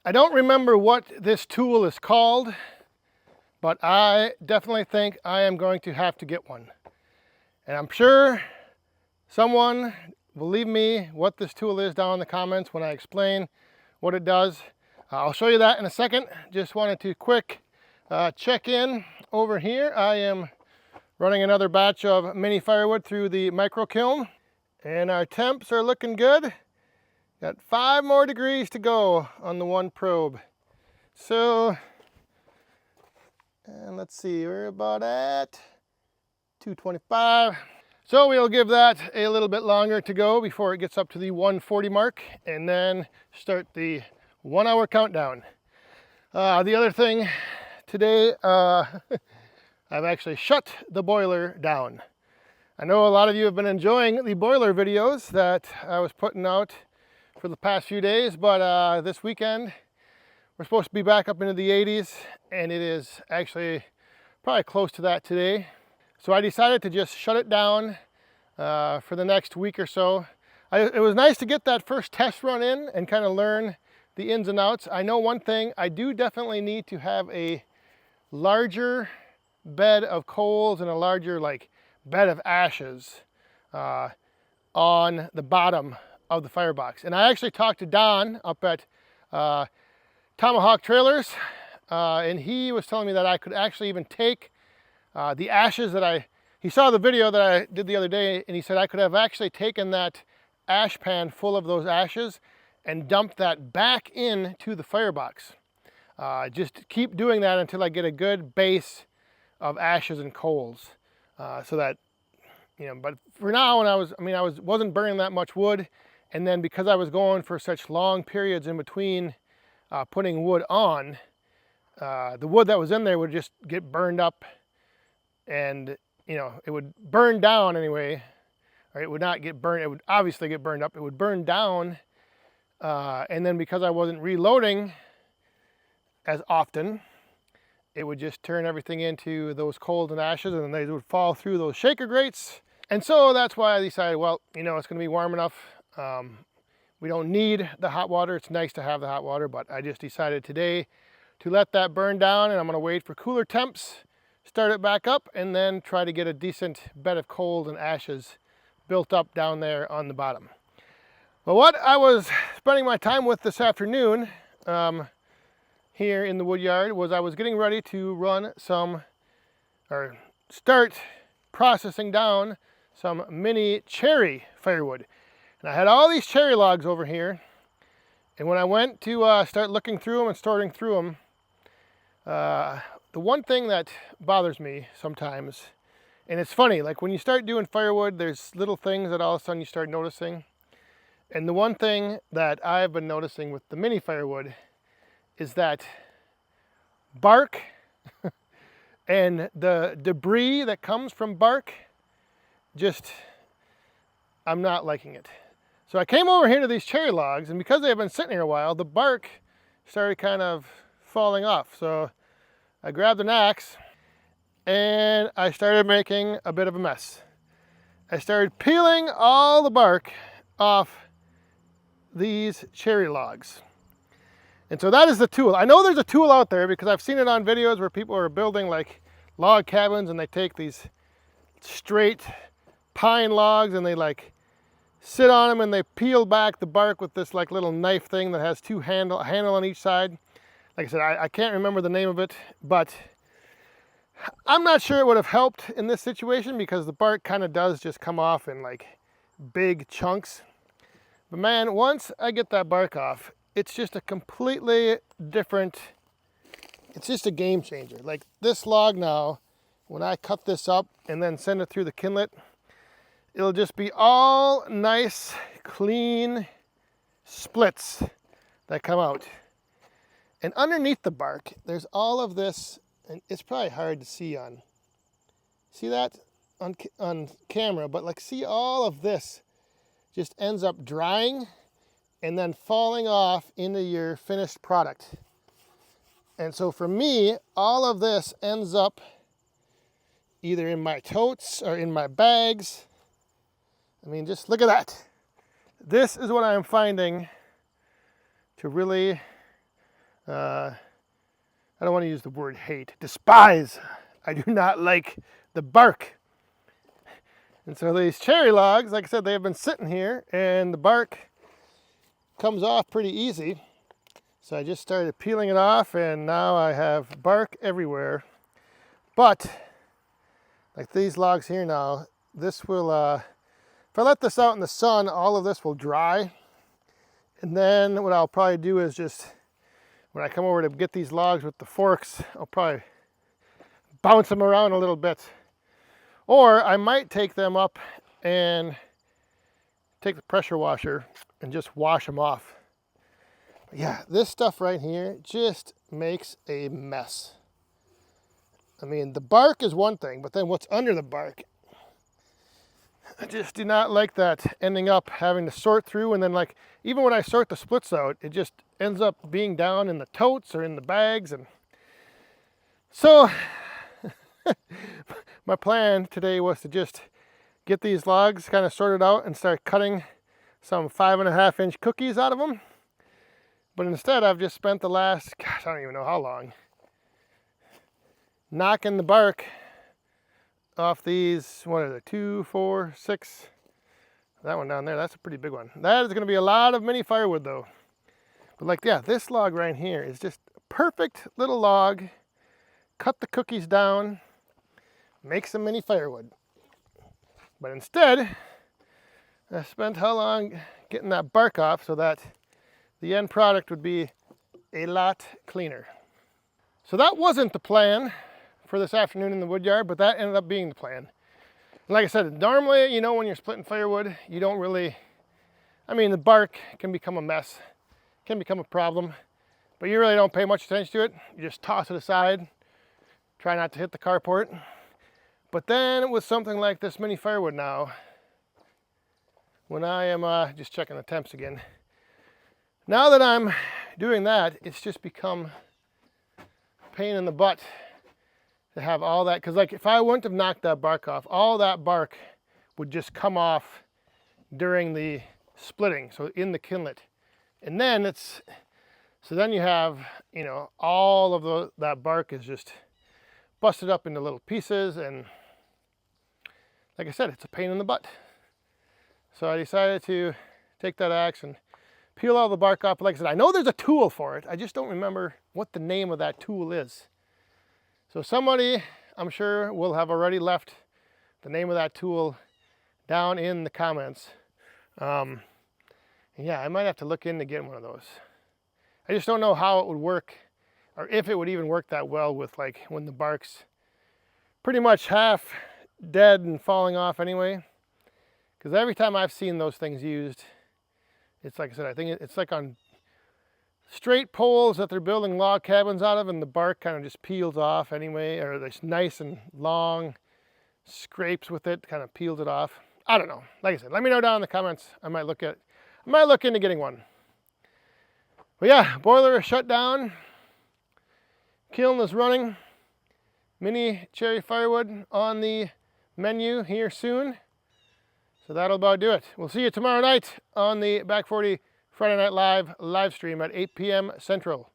I don't remember what this tool is called, but I definitely think I am going to have to get one. And I'm sure someone will leave me what this tool is down in the comments when I explain what it does. I'll show you that in a second. Just wanted to quick check in over here. I am running another batch of mini firewood through the micro kiln, and our temps are looking good. Got 5 more degrees to go on the one probe. So, and let's see, we're about at 225. So we'll give that a little bit longer to go before it gets up to the 140 mark, and then start the 1 hour countdown. The other thing today, I've actually shut the boiler down. I know a lot of you have been enjoying the boiler videos that I was putting out for the past few days, but this weekend we're supposed to be back up into the 80s, and it is actually probably close to that today. So I decided to just shut it down for the next week or so. It was nice to get that first test run in and kind of learn the ins and outs. I know one thing, I do definitely need to have a larger bed of coals and a larger bed of ashes on the bottom of the firebox. And I actually talked to Don up at Tomahawk Trailers, and he was telling me that I could actually even take the ashes that he saw the video that I did the other day, and he said I could have actually taken that ash pan full of those ashes and dumped that back into the firebox. Just keep doing that until I get a good base of ashes and coals, so that, but for now, when I wasn't burning that much wood, and then because I was going for such long periods in between putting wood on, the wood that was in there would just get burned up, and it would burn down anyway, or it would not get burned. It would obviously get burned up. It would burn down, and then because I wasn't reloading as often, it would just turn everything into those coals and ashes, and then they would fall through those shaker grates. And so that's why I decided, well, it's going to be warm enough. We don't need the hot water. It's nice to have the hot water, but I just decided today to let that burn down, and I'm going to wait for cooler temps, start it back up, and then try to get a decent bed of coals and ashes built up down there on the bottom. But what I was spending my time with this afternoon here in the wood yard was I was getting ready to run start processing down some mini cherry firewood. And I had all these cherry logs over here, and when I went to start looking through them and sorting through them, the one thing that bothers me sometimes, and it's funny, like when you start doing firewood, there's little things that all of a sudden you start noticing. And the one thing that I've been noticing with the mini firewood is that bark and the debris that comes from bark, I'm not liking it. So I came over here to these cherry logs, and because they've been sitting here a while, the bark started kind of falling off. So I grabbed an axe and I started making a bit of a mess. I started peeling all the bark off these cherry logs. And so that is the tool. I know there's a tool out there because I've seen it on videos where people are building log cabins, and they take these straight pine logs and they sit on them and they peel back the bark with this little knife thing that has two handle on each side. Like I said, I can't remember the name of it, but I'm not sure it would have helped in this situation because the bark kind of does just come off in big chunks. But man, once I get that bark off, it's just a completely different, it's just a game changer. Like this log now, when I cut this up and then send it through the kiln, it'll just be all nice, clean splits that come out. And underneath the bark, there's all of this, and it's probably hard to see that on camera, but see all of this just ends up drying and then falling off into your finished product. And so for me, all of this ends up either in my totes or in my bags. I mean, just look at that. This is what I'm finding to really I don't want to use the word hate, despise. I do not like the bark. And so these cherry logs, like I said, they have been sitting here and the bark comes off pretty easy. So I just started peeling it off and now I have bark everywhere. But like these logs here now, this will, if I let this out in the sun, all of this will dry. And then what I'll probably do is just, when I come over to get these logs with the forks, I'll probably bounce them around a little bit. Or I might take them up and take the pressure washer and just wash them off. But yeah, this stuff right here just makes a mess. I mean, the bark is one thing, but then what's under the bark, I just do not like that, ending up having to sort through, and then like, even when I sort the splits out, it just ends up being down in the totes or in the bags. And so my plan today was to just get these logs kind of sorted out and start cutting some 5.5-inch cookies out of them. But instead, I've just spent the last, gosh, I don't even know how long, knocking the bark off these, what are they, 2, 4, 6, that one down there, that's a pretty big one. That is going to be a lot of mini firewood though. But like, yeah, this log right here is just a perfect little log. Cut the cookies down, make some mini firewood. But instead, I spent how long getting that bark off so that the end product would be a lot cleaner. So that wasn't the plan for this afternoon in the wood yard, but that ended up being the plan. Like I said, normally, you know, when you're splitting firewood, you don't really, I mean, the bark can become a mess, can become a problem, but you really don't pay much attention to it. You just toss it aside, try not to hit the carport. But then with something like this mini firewood now, when I am just checking the temps again, now that I'm doing that, it's just become a pain in the butt to have all that, because like if I wouldn't have knocked that bark off, all that bark would just come off during the splitting, so in the kilnlet. And then so then you have, you know, all of that bark is just busted up into little pieces, and like I said, it's a pain in the butt. So I decided to take that axe and peel all the bark off. Like I said, I know there's a tool for it, I just don't remember what the name of that tool is. So somebody, I'm sure, will have already left the name of that tool down in the comments. And yeah, I might have to look into getting one of those. I just don't know how it would work, or if it would even work that well with like when the bark's pretty much half dead and falling off anyway. Because every time I've seen those things used, it's like I said, I think it's like on straight poles that they're building log cabins out of, and the bark kind of just peels off anyway, or there's nice and long scrapes with it, kind of peels it off. I don't know. Like I said, let me know down in the comments. I might look into getting one. But yeah, boiler is shut down. Kiln is running. Mini cherry firewood on the menu here soon. So that'll about do it. We'll see you tomorrow night on the Back 40 Friday Night Live live stream at 8 p.m. Central.